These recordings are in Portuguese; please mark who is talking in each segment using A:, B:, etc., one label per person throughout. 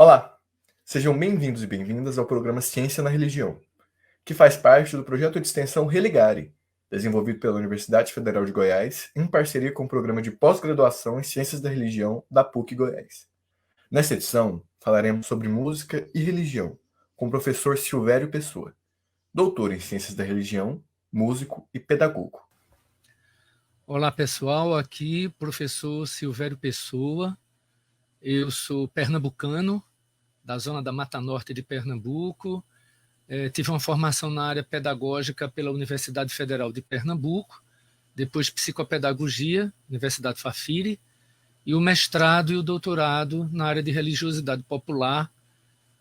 A: Olá, sejam bem-vindos e bem-vindas ao programa Ciência na Religião, que faz parte do projeto de extensão Religare, desenvolvido pela Universidade Federal de Goiás em parceria com o programa de pós-graduação em Ciências da Religião da PUC Goiás. Nesta edição, falaremos sobre música e religião, com o professor Silvério Pessoa, doutor em Ciências da Religião, músico e pedagogo.
B: Olá pessoal, aqui professor Silvério Pessoa, eu sou pernambucano, da zona da Mata Norte de Pernambuco, tive uma formação na área pedagógica pela Universidade Federal de Pernambuco, depois psicopedagogia, Universidade Fafiri, e o mestrado e o doutorado na área de religiosidade popular,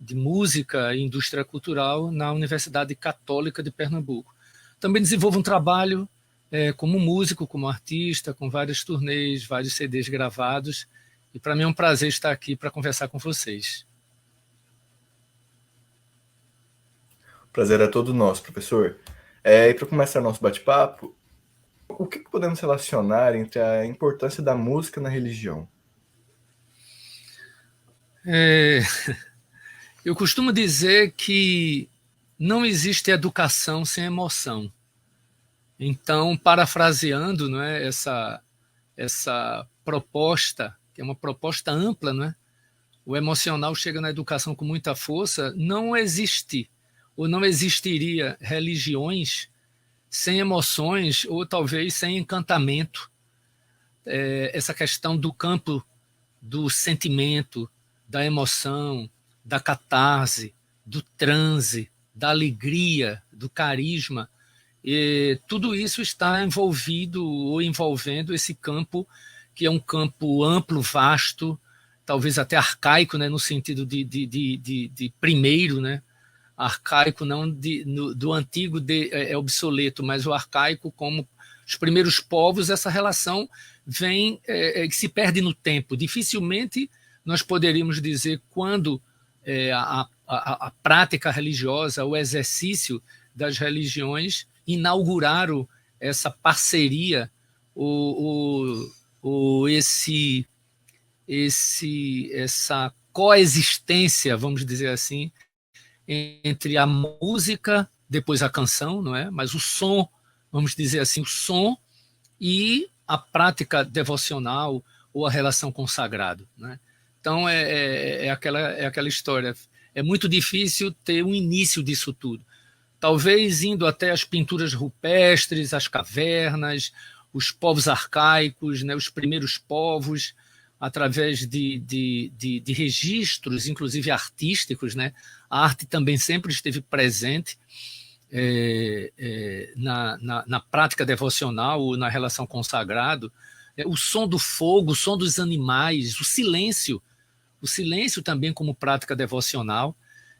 B: de música e indústria cultural na Universidade Católica de Pernambuco. Também desenvolvo um trabalho como músico, como artista, com vários turnês, vários CDs gravados, e para mim é um prazer estar aqui para conversar com vocês.
A: O prazer é todo nosso, professor. E para começar nosso bate-papo, o que podemos relacionar entre a importância da música na religião?
B: Eu costumo dizer que não existe educação sem emoção. Então, parafraseando, não é, essa proposta, que é uma proposta ampla, não é? O emocional chega na educação com muita força, não existe ou não existiria religiões sem emoções ou talvez sem encantamento. Essa questão do campo do sentimento, da emoção, da catarse, do transe, da alegria, do carisma, e tudo isso está envolvido ou envolvendo esse campo, que é um campo amplo, vasto, talvez até arcaico, né, no sentido de primeiro, né? Arcaico não do antigo é obsoleto, mas o arcaico como os primeiros povos, essa relação vem que se perde no tempo. Dificilmente nós poderíamos dizer quando a prática religiosa, o exercício das religiões inauguraram essa parceria essa coexistência, vamos dizer assim, entre a música, depois a canção, não é? Mas o som, vamos dizer assim, o som e a prática devocional ou a relação com o sagrado, né? Então é aquela história. É muito difícil ter um início disso tudo. Talvez indo até as pinturas rupestres, as cavernas, os povos arcaicos, né, os primeiros povos, através de registros, inclusive artísticos, né? A arte também sempre esteve presente na prática devocional ou na relação com o sagrado. O som do fogo, o som dos animais, o silêncio também como prática devocional.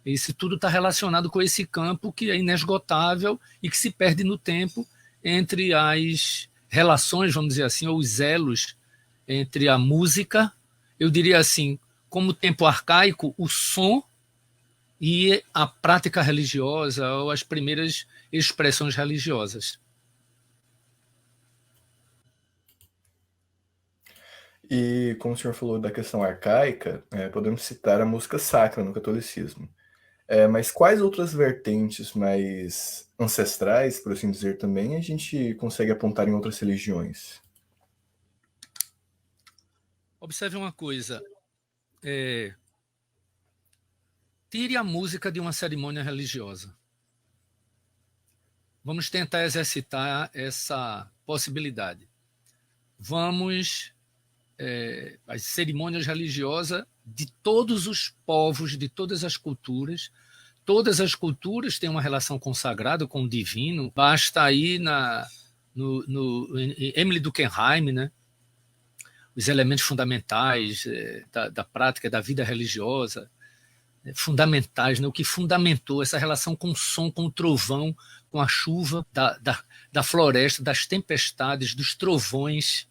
B: Isso tudo está relacionado com esse campo que é inesgotável e que se perde no tempo entre as relações, vamos dizer assim, ou os elos entre a música, eu diria assim, como tempo arcaico, o som e a prática religiosa ou as primeiras expressões religiosas.
A: E como o senhor falou da questão arcaica, podemos citar a música sacra no catolicismo. Mas quais outras vertentes mais ancestrais, por assim dizer, também a gente consegue apontar em outras religiões?
B: Observe uma coisa. Tire a música de uma cerimônia religiosa. Vamos tentar exercitar essa possibilidade. Vamos as cerimônias religiosas de todos os povos, de todas as culturas. Todas as culturas têm uma relação com o sagrado, com o divino. Basta ir em Emily Durkheim, né? Os elementos fundamentais da prática da vida religiosa, fundamentais, né? O que fundamentou essa relação com o som, com o trovão, com a chuva, da floresta, das tempestades, dos trovões.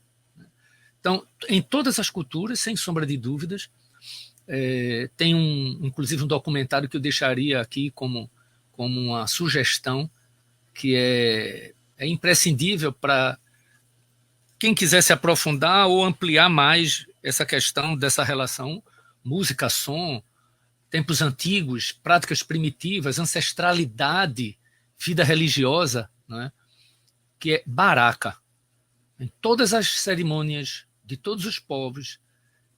B: Então, em todas as culturas, sem sombra de dúvidas, tem inclusive um documentário que eu deixaria aqui como uma sugestão, que é imprescindível para quem quiser se aprofundar ou ampliar mais essa questão dessa relação música-som, tempos antigos, práticas primitivas, ancestralidade, vida religiosa, né? Que é baraca. Em todas as cerimônias de todos os povos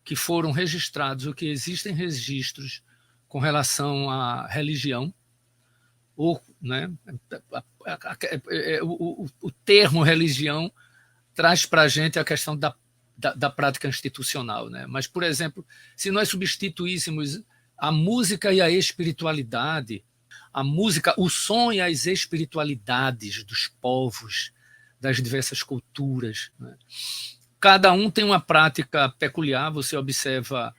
B: que foram registrados ou que existem registros com relação à religião, ou, né, o termo religião traz para a gente a questão da prática institucional, né? Mas, por exemplo, se nós substituíssemos a música e a espiritualidade, a música, o som e as espiritualidades dos povos, das diversas culturas, né? Cada um tem uma prática peculiar. Você observa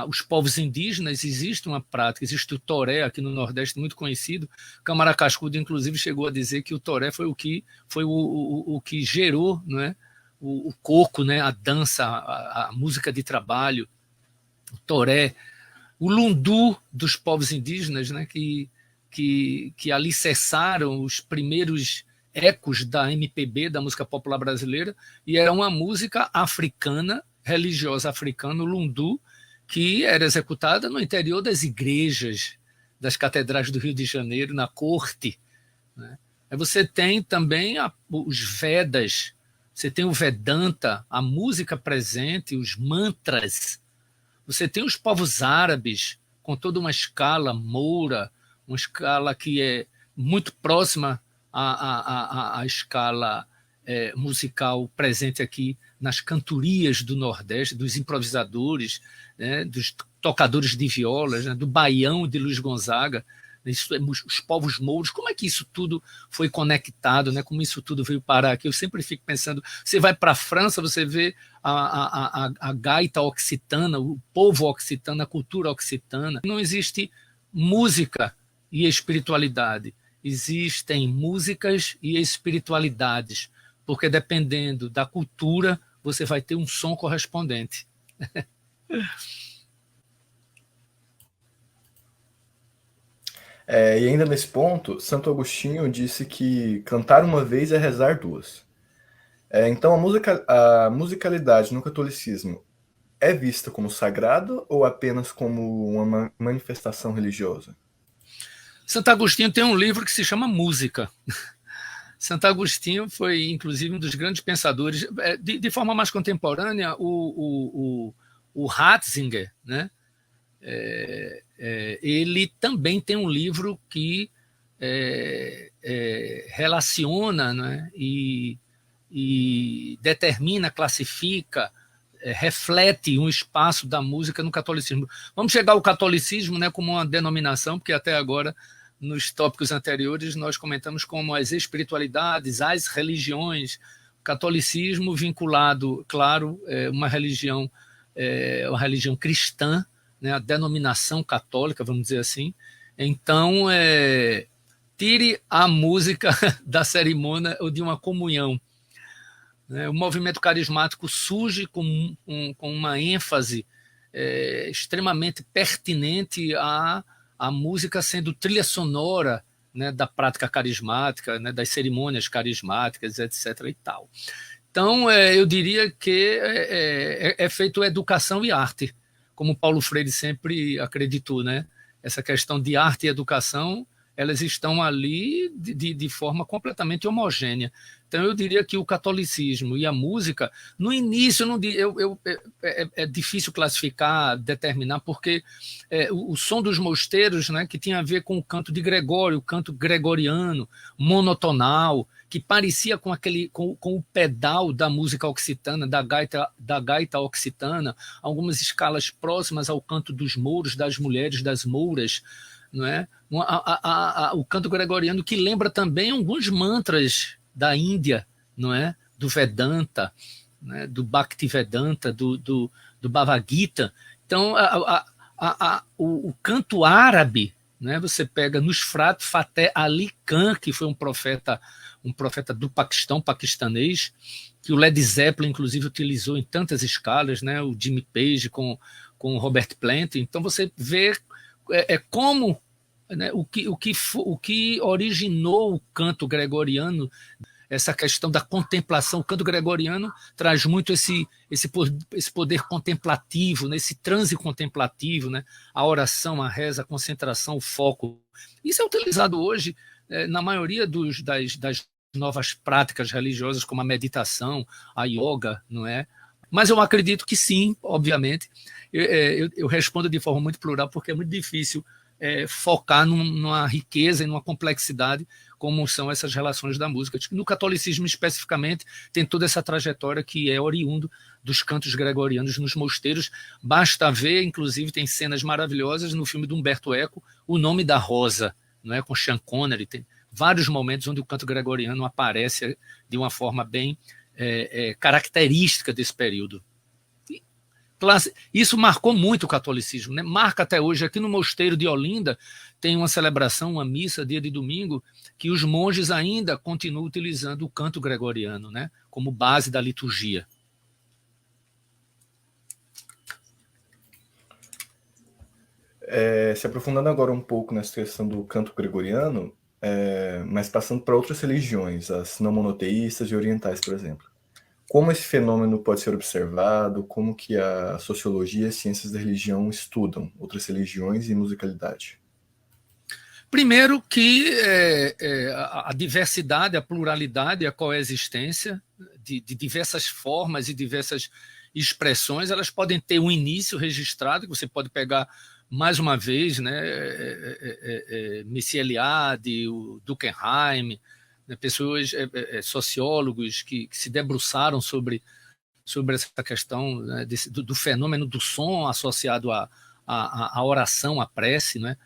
B: os povos indígenas, existe uma prática, existe o toré aqui no Nordeste, muito conhecido. Câmara Cascudo, inclusive, chegou a dizer que o toré foi o que gerou, não é? O coco, né? A dança, a música de trabalho, o toré, o lundu dos povos indígenas, né? que alicerçaram os primeiros ecos da MPB, da música popular brasileira, e era uma música africana, religiosa africana, o lundu, que era executada no interior das igrejas, das catedrais do Rio de Janeiro, na corte, né? Aí você tem também os Vedas, você tem o Vedanta, a música presente, os mantras. Você tem os povos árabes, com toda uma escala moura, uma escala que é muito próxima à escala musical presente aqui nas cantorias do Nordeste, dos improvisadores, né, dos tocadores de violas, né, do baião de Luiz Gonzaga, os povos mouros. Como é que isso tudo foi conectado, né? Como isso tudo veio parar aqui? Eu sempre fico pensando, você vai para a França, você vê a gaita occitana, o povo occitano, a cultura occitana. Não existe música e espiritualidade, existem músicas e espiritualidades, porque dependendo da cultura, você vai ter um som correspondente.
A: E ainda nesse ponto, Santo Agostinho disse que cantar uma vez é rezar duas. Então a musicalidade no catolicismo é vista como sagrada ou apenas como uma manifestação religiosa?
B: Santo Agostinho tem um livro que se chama Música. Santo Agostinho foi, inclusive, um dos grandes pensadores. De forma mais contemporânea, o Ratzinger, né? Ele também tem um livro que relaciona, né? e determina, classifica, reflete um espaço da música no catolicismo. Vamos chegar ao catolicismo, né, como uma denominação, porque até agora, nos tópicos anteriores, nós comentamos como as espiritualidades, as religiões, o catolicismo vinculado, claro, uma religião cristã, né, a denominação católica, vamos dizer assim. Então, tire a música da cerimônia ou de uma comunhão. O movimento carismático surge com uma ênfase extremamente pertinente à música sendo trilha sonora, né, da prática carismática, né, das cerimônias carismáticas, etc. e tal. Então, eu diria que é feito educação e arte, como Paulo Freire sempre acreditou, né? Essa questão de arte e educação, elas estão ali de forma completamente homogênea. Então, eu diria que o catolicismo e a música, no início, é difícil classificar, determinar, porque o som dos mosteiros, né, que tinha a ver com o canto de Gregório, o canto gregoriano, monotonal, que parecia com o pedal da música occitana, da gaita occitana, algumas escalas próximas ao canto dos mouros, das mulheres, das mouras, não é? O canto gregoriano, que lembra também alguns mantras da Índia, não é? Do Vedanta, né? Do Bhaktivedanta, do Bhagavad Gita. Então, o canto árabe, né? Você pega Nusrat Fateh Ali Khan, que foi um profeta do Paquistão, paquistanês, que o Led Zeppelin, inclusive, utilizou em tantas escalas, né? O Jimmy Page com o Robert Plant. Então, você vê como, né, o que originou o canto gregoriano essa questão da contemplação. O canto gregoriano traz muito esse poder contemplativo, né? Esse transe contemplativo, né? A oração, a reza, a concentração, o foco. Isso é utilizado hoje na maioria das novas práticas religiosas, como a meditação, a yoga, não é? Mas eu acredito que sim, obviamente. Eu respondo de forma muito plural, porque é muito difícil focar numa riqueza e numa complexidade como são essas relações da música. No catolicismo, especificamente, tem toda essa trajetória que é oriundo dos cantos gregorianos nos mosteiros. Basta ver, inclusive, tem cenas maravilhosas no filme de Humberto Eco, O Nome da Rosa, não é? Com Sean Connery. Tem vários momentos onde o canto gregoriano aparece de uma forma bem característica desse período. Isso marcou muito o catolicismo, né? Marca até hoje. Aqui no mosteiro de Olinda tem uma celebração, uma missa, dia de domingo, que os monges ainda continuam utilizando o canto gregoriano, né? Como base da liturgia.
A: Se aprofundando agora um pouco nessa questão do canto gregoriano, mas passando para outras religiões, as não monoteístas e orientais, por exemplo. Como esse fenômeno pode ser observado? Como que a sociologia e as ciências da religião estudam outras religiões e musicalidade?
B: Primeiro que a diversidade, a pluralidade, a coexistência de diversas formas e diversas expressões, elas podem ter um início registrado, que você pode pegar mais uma vez, né, Missy Eliade, o Durkheim, né, pessoas, sociólogos que se debruçaram sobre essa questão, né, do fenômeno do som associado à oração, à prece, né?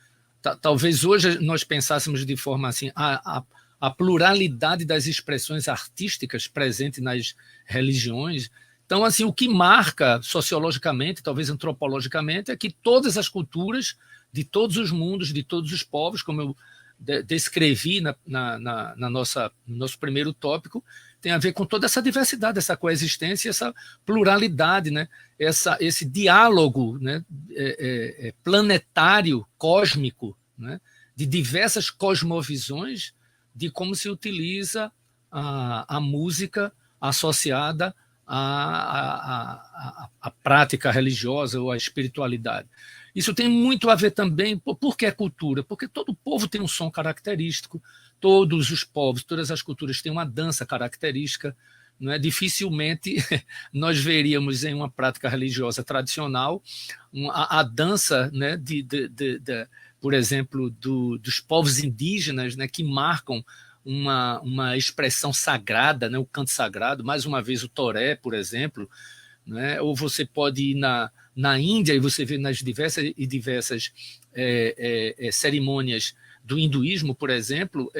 B: Talvez hoje nós pensássemos de forma assim, a pluralidade das expressões artísticas presentes nas religiões. Então, assim, o que marca sociologicamente, talvez antropologicamente, é que todas as culturas de todos os mundos, de todos os povos, como eu descrevi no nosso primeiro tópico, tem a ver com toda essa diversidade, essa coexistência, essa pluralidade, né? Esse diálogo, né? Planetário, cósmico, né? De diversas cosmovisões de como se utiliza a música associada à prática religiosa ou à espiritualidade. Isso tem muito a ver também, por que cultura? Porque todo povo tem um som característico, todos os povos, todas as culturas têm uma dança característica, não é? Dificilmente nós veríamos em uma prática religiosa tradicional a dança, né, por exemplo, dos povos indígenas, né, que marcam uma expressão sagrada, né, o canto sagrado, mais uma vez o toré, por exemplo, né? Ou você pode ir na Índia e você vê nas diversas cerimônias do hinduísmo, por exemplo,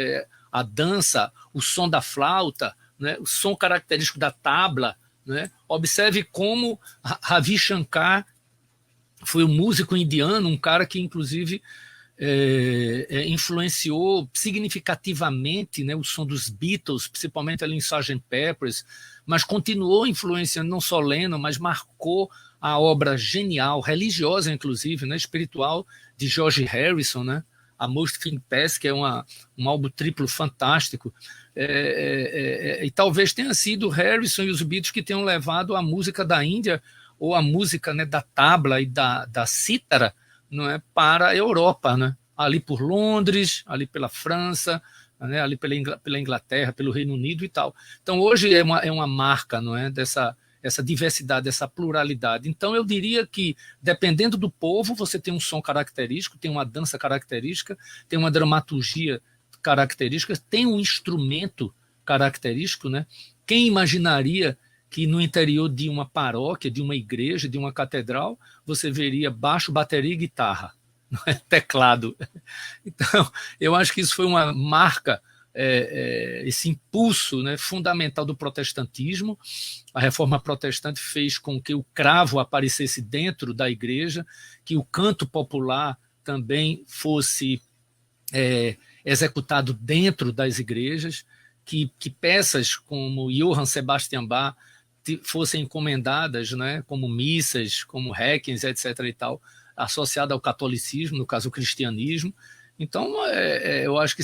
B: a dança, o som da flauta, né? O som característico da tabla, né? Observe como Ravi Shankar foi um músico indiano, um cara que, inclusive, influenciou significativamente, né, o som dos Beatles, principalmente ali em Sgt. Pepper's, mas continuou influenciando não só Lennon, mas marcou a obra genial, religiosa inclusive, né, espiritual, de George Harrison, né, A Most Thing Past, que é um álbum triplo fantástico, e talvez tenha sido Harrison e os Beatles que tenham levado a música da Índia, ou a música, né, da tabla e da cítara, não é, para a Europa, né? Ali por Londres, ali pela França, né? Ali pela Inglaterra, pelo Reino Unido e tal. Então, hoje é uma marca, não é, essa diversidade, dessa pluralidade. Então, eu diria que, dependendo do povo, você tem um som característico, tem uma dança característica, tem uma dramaturgia característica, tem um instrumento característico, né? Quem imaginaria que no interior de uma paróquia, de uma igreja, de uma catedral, você veria baixo, bateria e guitarra, não é? Teclado. Então, eu acho que isso foi uma marca, esse impulso, né, fundamental do protestantismo. A reforma protestante fez com que o cravo aparecesse dentro da igreja, que o canto popular também fosse executado dentro das igrejas, que peças como Johann Sebastian Bach fossem encomendadas, né, como missas, como requiems, etc. e tal, associada ao catolicismo, no caso o cristianismo. Então, eu acho que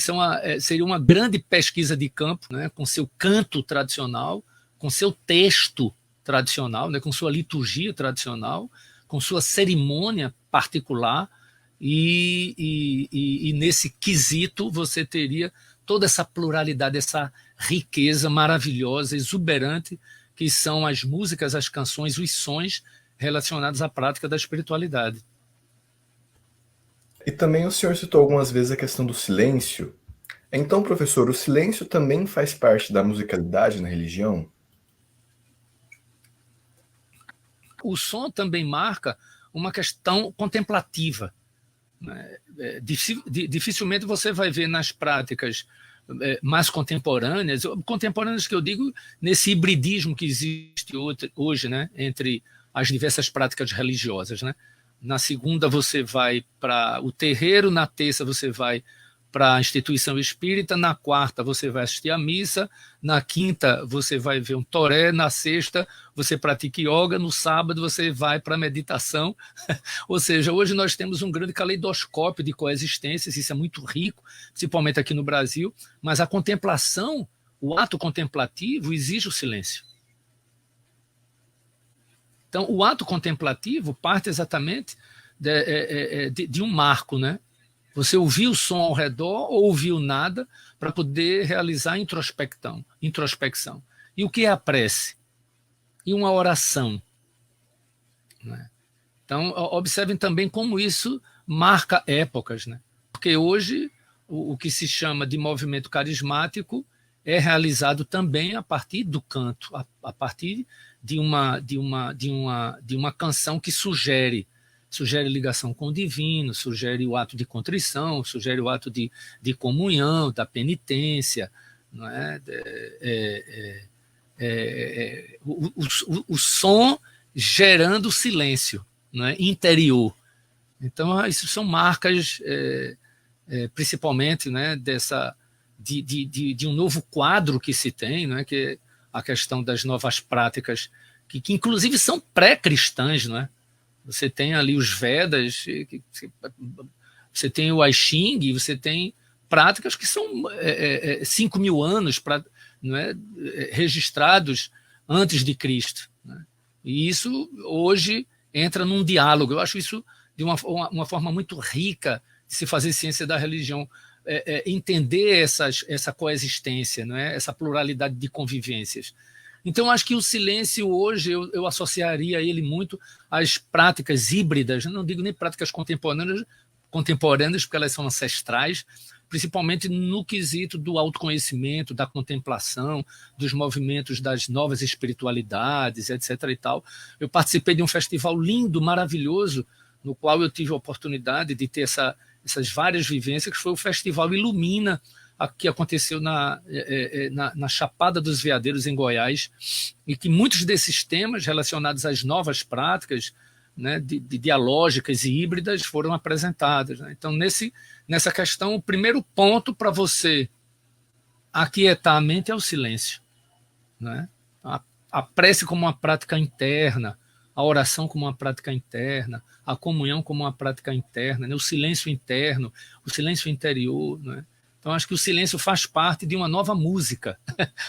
B: seria uma grande pesquisa de campo, né, com seu canto tradicional, com seu texto tradicional, né, com sua liturgia tradicional, com sua cerimônia particular, e nesse quesito você teria toda essa pluralidade, essa riqueza maravilhosa, exuberante, que são as músicas, as canções, os sons relacionados à prática da espiritualidade.
A: E também o senhor citou algumas vezes a questão do silêncio. Então, professor, o silêncio também faz parte da musicalidade na religião?
B: O som também marca uma questão contemplativa. Dificilmente você vai ver nas práticas mais contemporâneas que eu digo nesse hibridismo que existe hoje, né, entre as diversas práticas religiosas, né? Na segunda você vai para o terreiro, na terça você vai para a instituição espírita, na quarta você vai assistir à missa, na quinta você vai ver um toré, na sexta você pratica yoga, no sábado você vai para a meditação. Ou seja, hoje nós temos um grande caleidoscópio de coexistências, isso é muito rico, principalmente aqui no Brasil, mas a contemplação, o ato contemplativo exige o silêncio. Então, o ato contemplativo parte exatamente de um marco, né? Você ouviu o som ao redor ou ouviu nada para poder realizar introspecção. E o que é a prece? E uma oração. Né? Então, observem também como isso marca épocas. Né? Porque hoje, o que se chama de movimento carismático é realizado também a partir do canto, a partir de uma canção que sugere ligação com o divino, sugere o ato de contrição, sugere o ato de comunhão, da penitência. Não é? O som gerando silêncio, não é? Interior. Então, isso são marcas, principalmente, né, de um novo quadro que se tem, não é? Que é a questão das novas práticas, que inclusive são pré-cristãs, não é? Você tem ali os Vedas, você tem o I Ching, você tem práticas que são 5.000 anos não é, registrados antes de Cristo. Né? E isso hoje entra num diálogo. Eu acho isso de uma forma muito rica de se fazer ciência da religião, entender essa coexistência, não é? Essa pluralidade de convivências. Então, acho que o silêncio hoje, eu associaria ele muito às práticas híbridas, não digo nem práticas contemporâneas, porque elas são ancestrais, principalmente no quesito do autoconhecimento, da contemplação, dos movimentos das novas espiritualidades, etc. e tal. Eu participei de um festival lindo, maravilhoso, no qual eu tive a oportunidade de ter essas várias vivências, que foi o Festival Ilumina, que aconteceu na Chapada dos Veadeiros, em Goiás, e que muitos desses temas relacionados às novas práticas, né, de dialógicas e híbridas foram apresentados. Né? Então, nessa questão, o primeiro ponto para você aquietar a mente é o silêncio. Né? A prece como uma prática interna, a oração como uma prática interna, a comunhão como uma prática interna, né? O silêncio interno, o silêncio interior, né? Então, acho que o silêncio faz parte de uma nova música,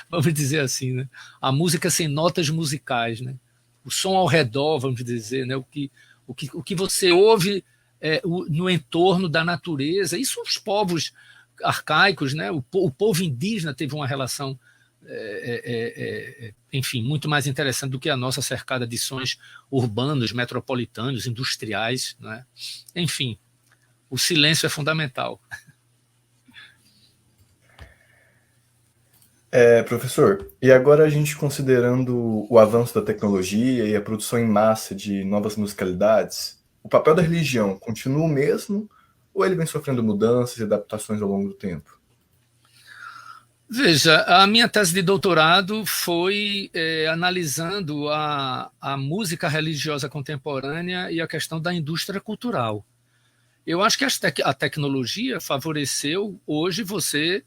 B: vamos dizer assim, né? A música sem notas musicais, né? O som ao redor, vamos dizer, né? O que você ouve no entorno da natureza. Isso os povos arcaicos, né? O povo indígena teve uma relação, enfim, muito mais interessante do que a nossa, cercada de sons urbanos, metropolitanos, industriais, né? Enfim, o silêncio é fundamental.
A: Professor, e agora a gente considerando o avanço da tecnologia e a produção em massa de novas musicalidades, o papel da religião continua o mesmo ou ele vem sofrendo mudanças e adaptações ao longo do tempo?
B: Veja, a minha tese de doutorado foi analisando a música religiosa contemporânea e a questão da indústria cultural. Eu acho que a tecnologia favoreceu hoje você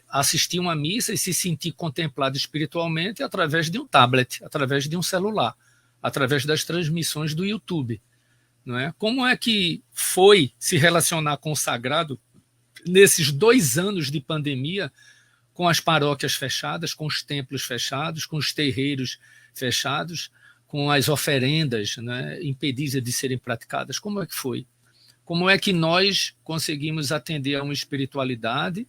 B: assistir uma missa e se sentir contemplado espiritualmente através de um tablet, através de um celular, através das transmissões do YouTube. não é? Como é que foi se relacionar com o sagrado nesses 2 anos de pandemia, com as paróquias fechadas, com os templos fechados, com os terreiros fechados, com as oferendas, né, impedidas de serem praticadas? Como é que foi? Como é que nós conseguimos atender a uma espiritualidade,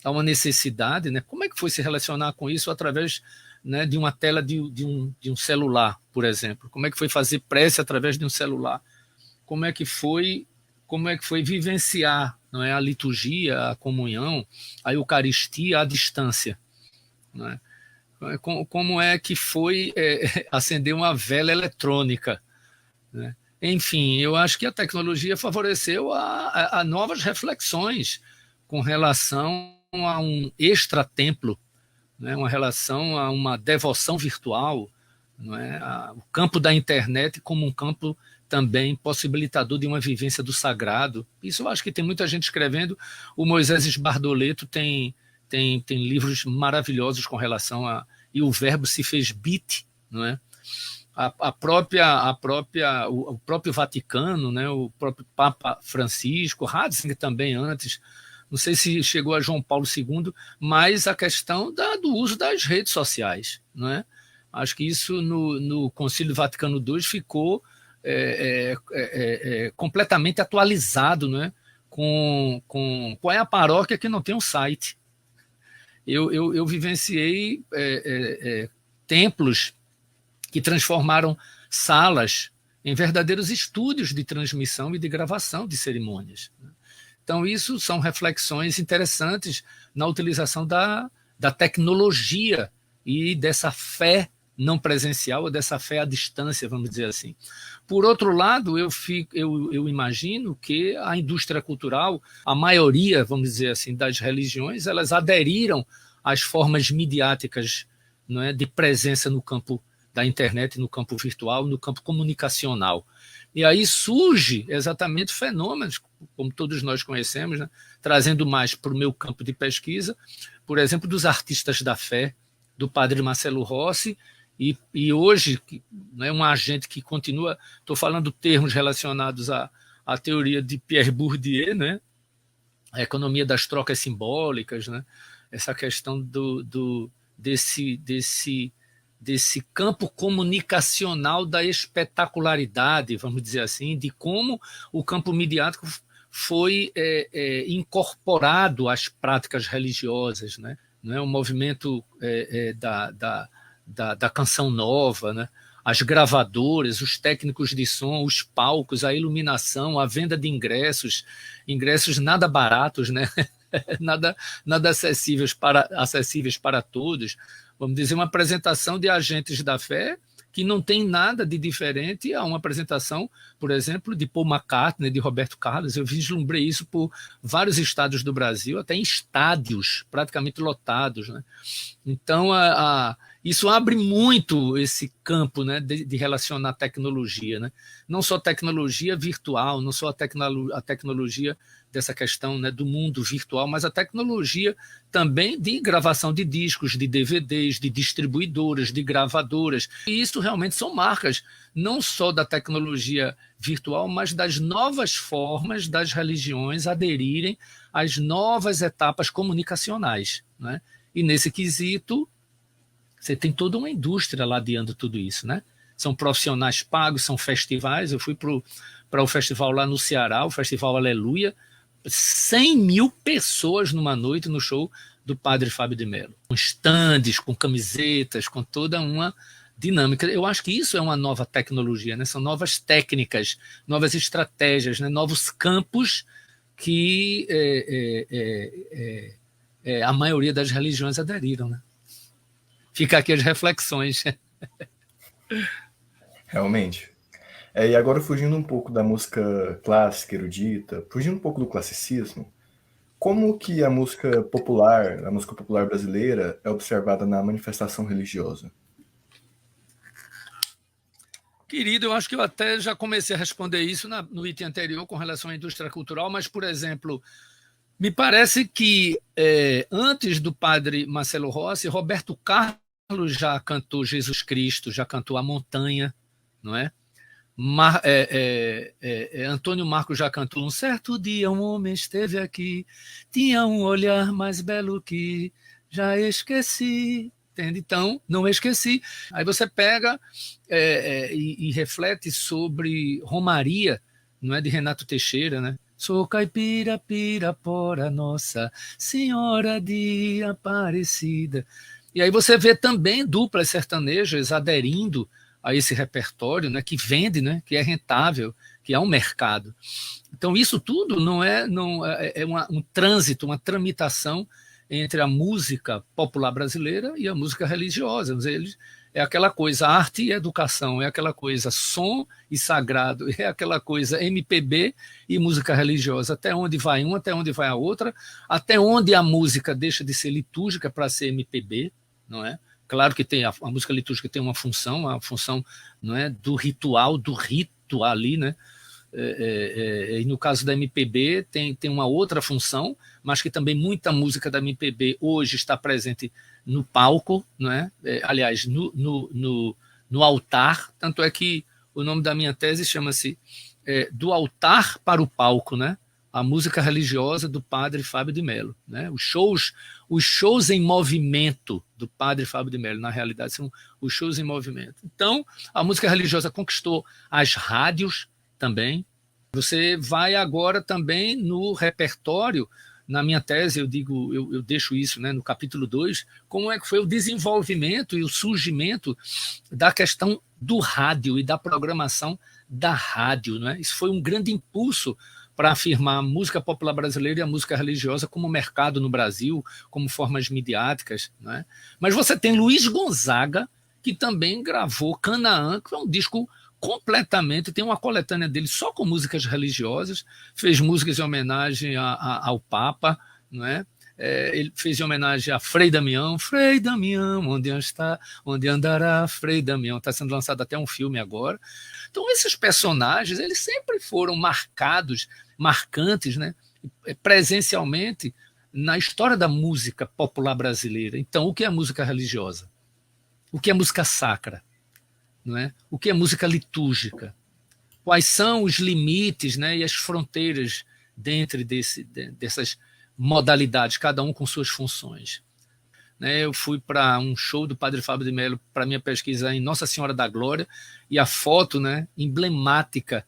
B: a uma necessidade, né? Como é que foi se relacionar com isso através, né, de uma tela de um celular, por exemplo? Como é que foi fazer prece através de um celular? Como é que foi vivenciar, não é, a liturgia, a comunhão, a Eucaristia à distância? Não é? Como é que foi acender uma vela eletrônica, né? Enfim, eu acho que a tecnologia favoreceu a novas reflexões com relação a um extratemplo, né? Uma relação a uma devoção virtual, não é? O campo da internet como um campo também possibilitador de uma vivência do sagrado. Isso eu acho que tem muita gente escrevendo. O Moisés Esbardoleto tem livros maravilhosos com relação a... E o verbo se fez bit, não é? O próprio Vaticano, né, o próprio Papa Francisco, Ratzinger também antes, não sei se chegou a João Paulo II, mas a questão do uso das redes sociais, não é? Acho que isso no Concílio Vaticano II ficou completamente atualizado, não é? Qual é a paróquia que não tem um site? Eu vivenciei templos que transformaram salas em verdadeiros estúdios de transmissão e de gravação de cerimônias. Então, isso são reflexões interessantes na utilização da tecnologia e dessa fé não presencial, ou dessa fé à distância, vamos dizer assim. Por outro lado, eu imagino que a indústria cultural, a maioria, vamos dizer assim, das religiões, elas aderiram às formas midiáticas, não é, de presença no campo da internet, no campo virtual, no campo comunicacional. E aí surge exatamente fenômenos, como todos nós conhecemos, né? Trazendo mais para o meu campo de pesquisa, por exemplo, dos artistas da fé, do padre Marcelo Rossi, e hoje, né, um agente que continua, estou falando termos relacionados à teoria de Pierre Bourdieu, né? A economia das trocas simbólicas, né? Essa questão desse campo comunicacional da espetacularidade, vamos dizer assim, de como o campo midiático foi incorporado às práticas religiosas, né? Não é? O movimento da canção nova, né? As gravadoras, os técnicos de som, os palcos, a iluminação, a venda de ingressos nada baratos, né? nada acessíveis para todos. Vamos dizer, uma apresentação de agentes da fé que não tem nada de diferente a uma apresentação, por exemplo, de Paul McCartney, de Roberto Carlos. Eu vislumbrei isso por vários estados do Brasil, até em estádios praticamente lotados, né? Então, isso abre muito esse campo, né, de relacionar tecnologia, né? Não só tecnologia virtual, não só a tecnologia dessa questão, né, do mundo virtual, mas a tecnologia também de gravação de discos, de DVDs, de distribuidoras, de gravadoras. E isso realmente são marcas, não só da tecnologia virtual, mas das novas formas das religiões aderirem às novas etapas comunicacionais, né? E nesse quesito, você tem toda uma indústria ladeando tudo isso, né? São profissionais pagos, são festivais. Eu fui para o festival lá no Ceará, o Festival Aleluia, 100 mil pessoas numa noite no show do Padre Fábio de Mello, com estandes, com camisetas, com toda uma dinâmica. Eu acho que isso é uma nova tecnologia, né? São novas técnicas, novas estratégias, né? Novos campos que a maioria das religiões aderiram, né? Fica aqui as reflexões.
A: Realmente. E agora, fugindo um pouco da música clássica, erudita, fugindo um pouco do classicismo, como que a música popular brasileira é observada na manifestação religiosa?
B: Querido, eu acho que eu até já comecei a responder isso no item anterior com relação à indústria cultural, mas, por exemplo, me parece que antes do padre Marcelo Rossi, Roberto Carlos já cantou Jesus Cristo, já cantou A Montanha, não é? Antônio Marcos já cantou: um certo dia um homem esteve aqui, tinha um olhar mais belo que já esqueci. Entende? Então, não esqueci. Aí você pega e reflete sobre Romaria, não é, de Renato Teixeira, né? Sou caipira, pirapora, Nossa Senhora de Aparecida. E aí você vê também duplas sertanejas aderindo a esse repertório, né, que vende, né, que é rentável, que é um mercado. Então isso tudo não é um trânsito, uma tramitação entre a música popular brasileira e a música religiosa. É aquela coisa arte e educação, é aquela coisa som e sagrado, é aquela coisa MPB e música religiosa. Até onde vai uma, até onde vai a outra, até onde a música deixa de ser litúrgica para ser MPB, não é? Claro que tem a música litúrgica tem uma função, não é, do ritual, do rito ali, né? E no caso da MPB tem uma outra função, mas que também muita música da MPB hoje está presente no palco, não é? Aliás, no altar, tanto é que o nome da minha tese chama-se Do Altar para o Palco, né? A música religiosa do padre Fábio de Mello, né? Os shows em movimento do padre Fábio de Mello, na realidade, são os shows em movimento. Então, a música religiosa conquistou as rádios também. Você vai agora também no repertório. Na minha tese, eu deixo isso, né, no capítulo 2, como é que foi o desenvolvimento e o surgimento da questão do rádio e da programação da rádio, né? Isso foi um grande impulso para afirmar a música popular brasileira e a música religiosa como mercado no Brasil, como formas midiáticas, né? Mas você tem Luiz Gonzaga, que também gravou Canaã, que é um disco completamente, tem uma coletânea dele só com músicas religiosas, fez músicas em homenagem ao Papa, não é? Ele fez em homenagem a Frei Damião, onde está, onde andará Frei Damião, está sendo lançado até um filme agora. Então esses personagens, eles sempre foram marcantes, né, presencialmente na história da música popular brasileira. Então, o que é música religiosa? O que é música sacra? Não é? O que é música litúrgica? Quais são os limites, né, e as fronteiras dentro dessas modalidades, cada um com suas funções? Eu fui para um show do padre Fábio de Mello para minha pesquisa em Nossa Senhora da Glória, e a foto, né, emblemática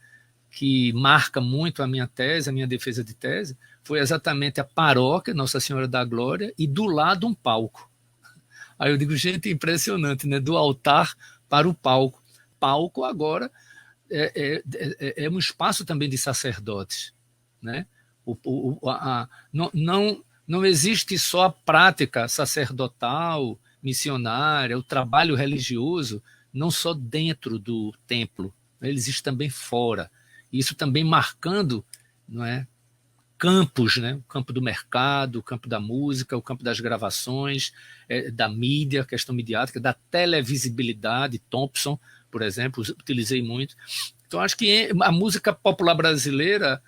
B: que marca muito a minha tese, a minha defesa de tese, foi exatamente a paróquia Nossa Senhora da Glória e do lado um palco. Aí eu digo, gente, impressionante, né? Do altar para o palco. Palco agora é um espaço também de sacerdotes, né? Não existe só a prática sacerdotal, missionária, o trabalho religioso, não só dentro do templo, né? Ele existe também fora. Isso também marcando, não é, campos, né? O campo do mercado, o campo da música, o campo das gravações, da mídia, questão midiática, da televisibilidade. Thompson, por exemplo, utilizei muito. Então, acho que a música popular brasileira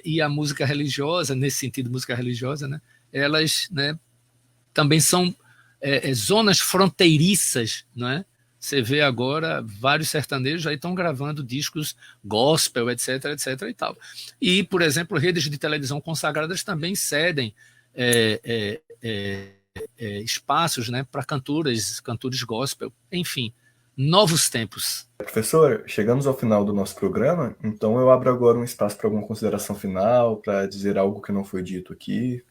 B: e a música religiosa, nesse sentido, música religiosa, né, elas, né, também são zonas fronteiriças, não é? Você vê agora vários sertanejos aí estão gravando discos gospel, etc, etc e tal. E, por exemplo, redes de televisão consagradas também cedem espaços, né, para cantores gospel. Enfim, novos tempos.
A: Professor, chegamos ao final do nosso programa, então eu abro agora um espaço para alguma consideração final, para dizer algo que não foi dito aqui.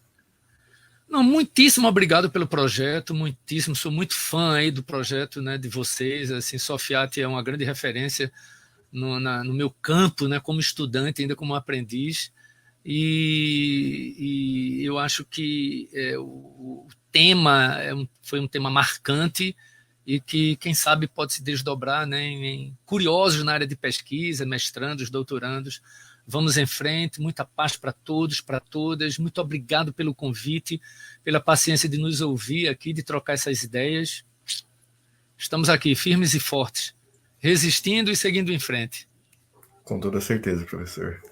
B: Não, muitíssimo obrigado pelo projeto, muitíssimo, sou muito fã aí do projeto, né, de vocês, assim, Sofiati é uma grande referência no meu campo, né, como estudante, ainda como aprendiz, e eu acho que o tema foi um tema marcante e que, quem sabe, pode se desdobrar, né, em curiosos na área de pesquisa, mestrandos, doutorandos. Vamos em frente, muita paz para todos, para todas. Muito obrigado pelo convite, pela paciência de nos ouvir aqui, de trocar essas ideias. Estamos aqui, firmes e fortes, resistindo e seguindo em frente.
A: Com toda certeza, professor.